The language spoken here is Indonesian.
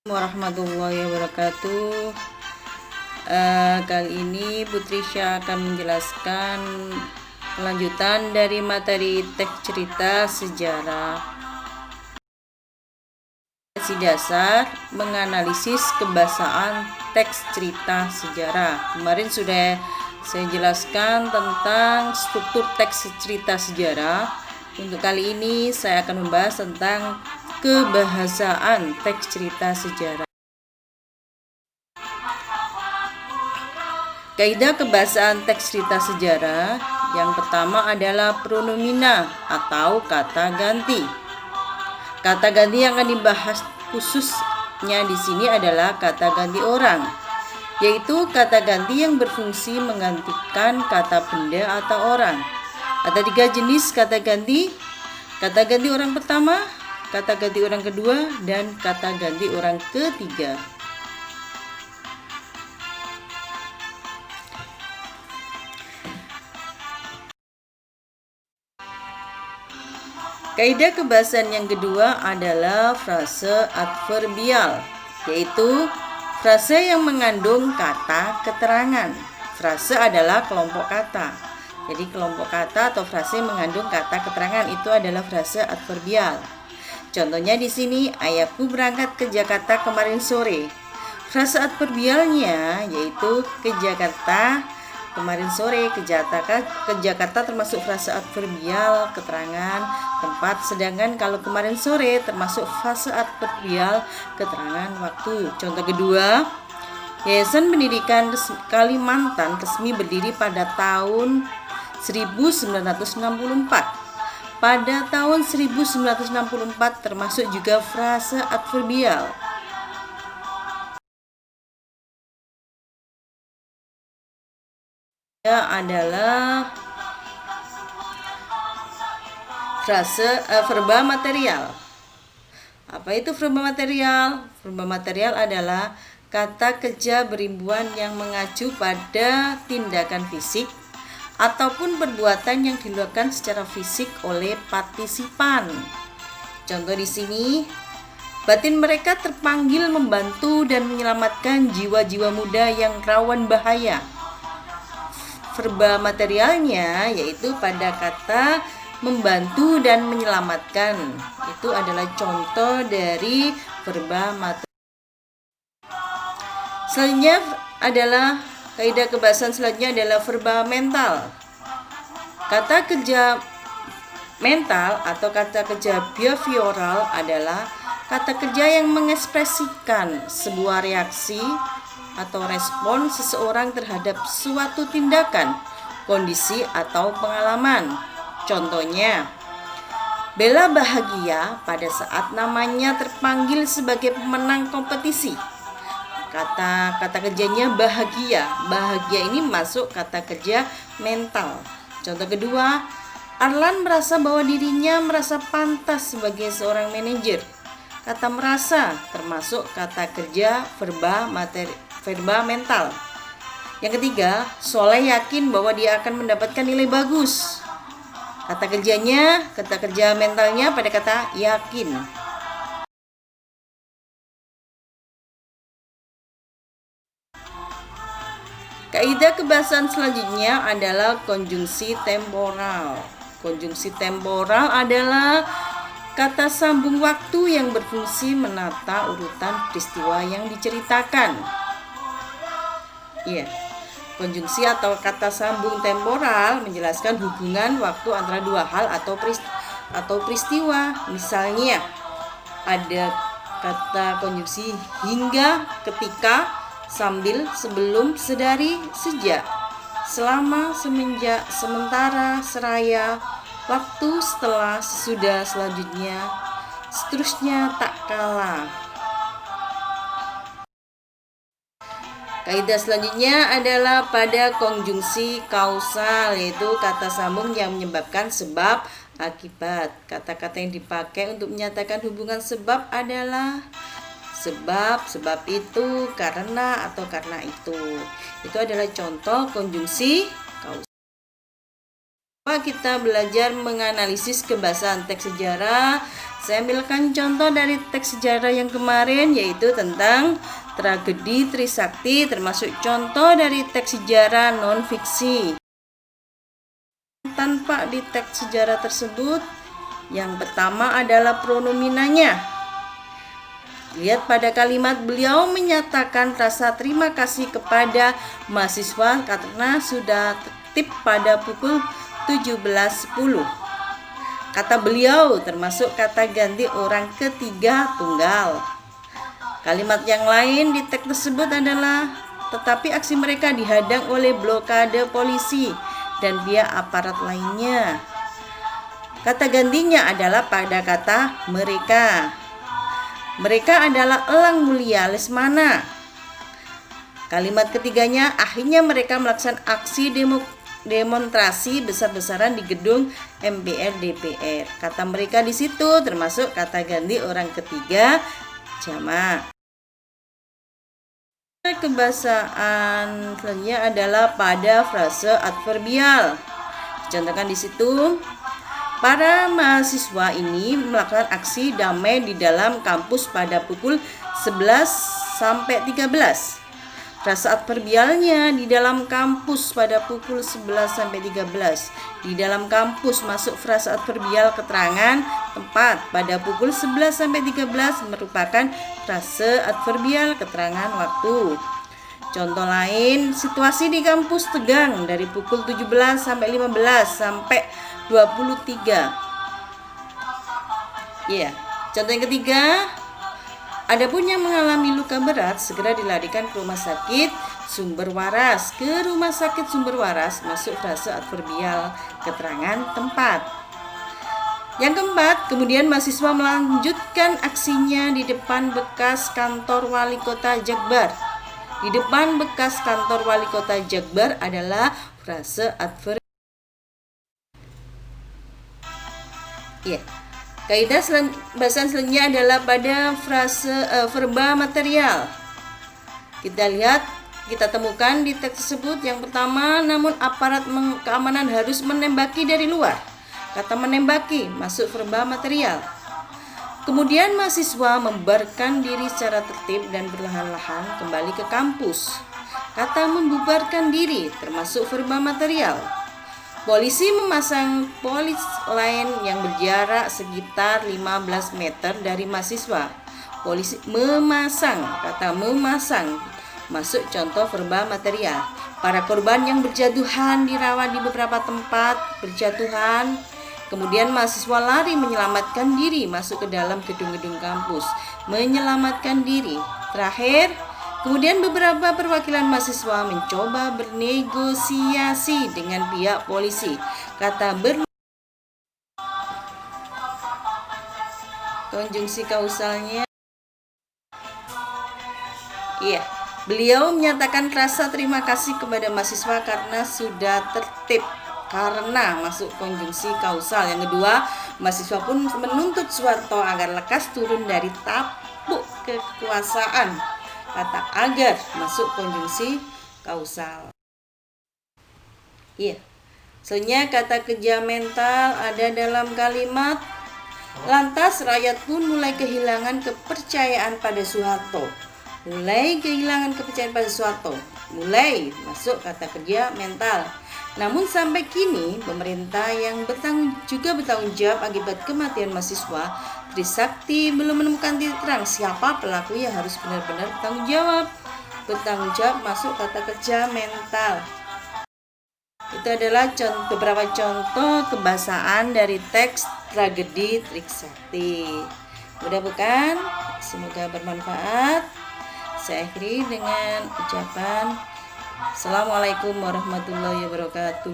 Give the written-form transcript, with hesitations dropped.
Warahmatullahi wabarakatuh. Kali ini Putrisha akan menjelaskan kelanjutan dari materi teks cerita sejarah dasar menganalisis kebahasaan teks cerita sejarah. Kemarin sudah saya jelaskan tentang struktur teks cerita sejarah. Untuk kali ini saya akan membahas tentang kebahasaan teks cerita sejarah. Kaidah kebahasaan teks cerita sejarah yang pertama adalah pronomina atau kata ganti. Kata ganti yang akan dibahas khususnya di sini adalah kata ganti orang, yaitu kata ganti yang berfungsi menggantikan kata benda atau orang. Ada 3 jenis kata ganti: kata ganti orang pertama, kata ganti orang kedua, dan kata ganti orang ketiga. Kaidah kebahasaan yang kedua adalah frase adverbial, yaitu frase yang mengandung kata keterangan. Frase adalah kelompok kata. Jadi kelompok kata atau frase yang mengandung kata keterangan itu adalah frase adverbial. Contohnya di sini, ayahku berangkat ke Jakarta kemarin sore. Frase adverbialnya yaitu ke Jakarta kemarin sore. Ke Jakarta termasuk frase adverbial keterangan tempat, sedangkan kalau kemarin sore termasuk frase adverbial keterangan waktu. Contoh kedua, Yayasan Pendidikan Kalimantan resmi berdiri pada tahun 1964. Pada tahun 1964 termasuk juga frase adverbial. Adalah frase verba material. Apa itu verba material? Verba material adalah kata kerja berimbuhan yang mengacu pada tindakan fisik ataupun perbuatan yang dilakukan secara fisik oleh partisipan. Contoh di sini, batin mereka terpanggil membantu dan menyelamatkan jiwa-jiwa muda yang rawan bahaya. Verba materialnya yaitu pada kata membantu dan menyelamatkan. Itu adalah contoh dari verba material. Selanjutnya adalah kaidah kebahasaan selanjutnya adalah verba mental. Kata kerja mental atau kata kerja behavioral adalah kata kerja yang mengekspresikan sebuah reaksi atau respon seseorang terhadap suatu tindakan, kondisi, atau pengalaman. Contohnya, Bella bahagia pada saat namanya terpanggil sebagai pemenang kompetisi. Kata kerjanya bahagia. Bahagia ini masuk kata kerja mental. Contoh kedua, Arlan merasa bahwa dirinya merasa pantas sebagai seorang manajer. Kata merasa termasuk kata kerja verba mental. Yang ketiga, Soleh yakin bahwa dia akan mendapatkan nilai bagus. Kata kerja mentalnya pada kata yakin. Kaidah kebahasaan selanjutnya adalah konjungsi temporal. Konjungsi temporal adalah kata sambung waktu yang berfungsi menata urutan peristiwa yang diceritakan. Konjungsi atau kata sambung temporal menjelaskan hubungan waktu antara dua hal atau peristiwa. Misalnya, ada kata konjungsi hingga, ketika, sambil, sebelum, sedari, sejak, selama, semenjak, sementara, seraya, waktu, setelah, sesudah, selanjutnya, seterusnya, tak kala. Kaidah selanjutnya adalah pada konjungsi kausal, yaitu kata sambung yang menyebabkan sebab akibat. Kata-kata yang dipakai untuk menyatakan hubungan sebab adalah sebab itu, karena, atau karena itu. Itu adalah contoh konjungsi kausal. Kita belajar menganalisis kebahasaan teks sejarah Saya ambilkan contoh dari teks sejarah yang kemarin, yaitu tentang tragedi Trisakti, termasuk contoh dari teks sejarah non-fiksi. Tanpa di teks sejarah tersebut, yang pertama adalah pronominanya. Lihat pada kalimat, beliau menyatakan rasa terima kasih kepada mahasiswa karena sudah tertib pada pukul 17.10. Kata beliau termasuk kata ganti orang ketiga tunggal. Kalimat yang lain di teks tersebut adalah, tetapi aksi mereka dihadang oleh blokade polisi dan pihak aparat lainnya. Kata gantinya adalah pada kata mereka. Mereka adalah Elang Mulia Lesmana. Kalimat ketiganya, akhirnya mereka melaksanakan aksi demonstrasi besar-besaran di gedung MPR DPR. Kata mereka di situ termasuk kata ganti orang ketiga jamak. Kebahasaan selanjutnya adalah pada frase adverbial. Contohkan di situ, para mahasiswa ini melakukan aksi damai di dalam kampus pada pukul 11 sampai 13. Frase adverbialnya di dalam kampus pada pukul 11 sampai 13. Di dalam kampus masuk frase adverbial keterangan tempat pada pukul 11 sampai 13 merupakan frase adverbial keterangan waktu. Contoh lain, situasi di kampus tegang dari pukul 17 sampai 15 sampai 23. Contoh yang ketiga, adapun yang mengalami luka berat segera dilarikan ke rumah sakit Sumber Waras. Ke rumah sakit Sumber Waras masuk frase adverbial keterangan tempat. Yang keempat, kemudian mahasiswa melanjutkan aksinya di depan bekas kantor wali kota Jakbar. Di depan bekas kantor wali kota Jakbar adalah frase adverbial. Kaidah bahasan selanjutnya adalah pada frase verba material. Kita temukan di teks tersebut yang pertama, namun aparat keamanan harus menembaki dari luar. Kata menembaki masuk verba material. Kemudian mahasiswa membubarkan diri secara tertib dan perlahan-lahan kembali ke kampus. Kata membubarkan diri termasuk verba material. Polisi memasang polis lain yang berjarak sekitar 15 meter dari mahasiswa. Polisi memasang, kata memasang masuk contoh verba material. Para korban yang berjatuhan dirawat di beberapa tempat berjatuhan. Kemudian mahasiswa lari menyelamatkan diri masuk ke dalam gedung-gedung kampus. Menyelamatkan diri. Terakhir, kemudian beberapa perwakilan mahasiswa mencoba bernegosiasi dengan pihak polisi. Kata konjungsi kausalnya. Beliau menyatakan rasa terima kasih kepada mahasiswa karena sudah tertib. Karena masuk konjungsi kausal. Yang kedua, mahasiswa pun menuntut Soeharto agar lekas turun dari tampuk kekuasaan. Kata agar masuk konjungsi kausal. Selanjutnya kata kerja mental ada dalam kalimat, lantas rakyat pun mulai kehilangan kepercayaan pada Soeharto. Mulai kehilangan kepercayaan pada Soeharto. Mulai masuk kata kerja mental. Namun sampai kini pemerintah yang bertanggung jawab akibat kematian mahasiswa Trisakti belum menemukan titik terang siapa pelaku yang harus benar-benar bertanggung jawab. Bertanggung jawab masuk kata kerja mental. Itu adalah beberapa contoh kebahasaan dari teks tragedi Trisakti. Mudah bukan? Semoga bermanfaat. Saya akhiri dengan ucapan Assalamualaikum warahmatullahi wabarakatuh.